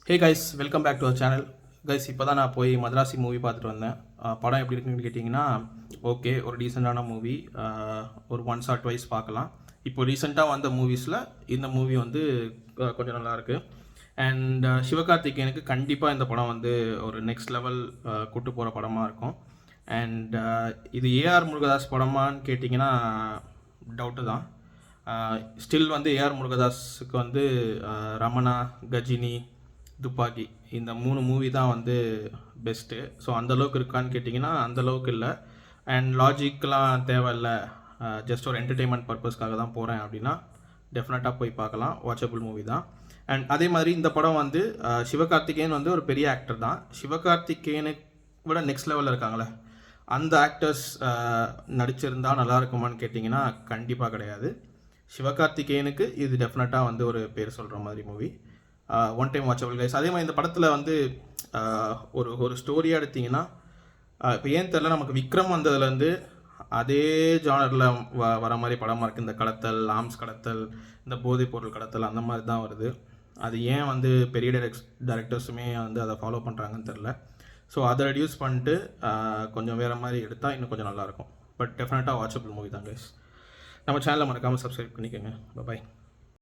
Hey guys, welcome back to our channel. Guys, இப்போ தான் நான் போய் மദ്രാசி மூவி பார்த்துட்டு வந்தேன். படம் எப்படி இருக்குன்னு கேட்டிங்கன்னா, ஓகே, ஒரு டீசெண்டான மூவி. ஒரு ஒன்ஸ் ஆர் ட்வைஸ் பார்க்கலாம். இப்போ ரீசெண்டாக வந்த மூவிஸில் இந்த மூவி வந்து கொஞ்சம் நல்லாயிருக்கு. அண்ட் சிவகார்த்திகேயனுக்கு கண்டிப்பாக இந்த படம் வந்து ஒரு நெக்ஸ்ட் லெவல் கூட்டு போகிற படமாக இருக்கும். அண்ட் இது ஏஆர் முருகதாஸ் படமான்னு கேட்டிங்கன்னா டவுட்டு தான். ஸ்டில் வந்து ஏஆர் முருகதாஸுக்கு வந்து ரமணா, கஜினி, துப்பாக்கி இந்த 3 மூவி தான் வந்து பெஸ்ட்டு. ஸோ அந்தளவுக்கு இருக்கான்னு கேட்டிங்கன்னா அந்தளவுக்கு இல்லை. அண்ட் லாஜிக்கெலாம் தேவையில்லை, ஜஸ்ட் ஒரு என்டர்டெயின்மெண்ட் பர்பஸ்க்காக தான் போகிறேன் அப்படின்னா டெஃபினட்டாக போய் பார்க்கலாம். வாட்சபிள் மூவி தான். அண்ட் அதே மாதிரி இந்த படம் வந்து சிவகார்த்திகேயன் வந்து ஒரு பெரிய ஆக்டர் தான். சிவகார்த்திகேயனை விட நெக்ஸ்ட் லெவலில் இருக்காங்களே அந்த ஆக்டர்ஸ் நடிச்சிருந்தால் நல்லா இருக்குமான்னு கேட்டிங்கன்னா கண்டிப்பாக கிடையாது. சிவகார்த்திகேயனுக்கு இது டெஃபினட்டாக வந்து ஒரு பேர் சொல்கிற மாதிரி movie. One time watchable guys. அதே மாதிரி இந்த படத்தில் வந்து ஒரு ஸ்டோரியாக எடுத்திங்கன்னா, இப்போ ஏன் தெரில, நமக்கு விக்ரம் வந்ததுலேருந்து அதே ஜானரில் வர மாதிரி படமாக இருக்குது. இந்த கடத்தல், ஆர்ம்ஸ் கடத்தல், இந்த போதைப் பொருள் கடத்தல் அந்த மாதிரி தான் வருது. அது ஏன் வந்து பெரிய டைரக்டர்ஸுமே வந்து அதை ஃபாலோ பண்ணுறாங்கன்னு தெரில. ஸோ அதை ரெடியூஸ் பண்ணிட்டு கொஞ்சம் வேறு மாதிரி எடுத்தால் இன்னும் கொஞ்சம் நல்லாயிருக்கும். பட் டெஃபினட்டாக வாட்சபிள் மூவி தான் கைஸ். நம்ம சேனலை மறக்காமல் சப்ஸ்கிரைப் பண்ணிக்கோங்க. பாய்.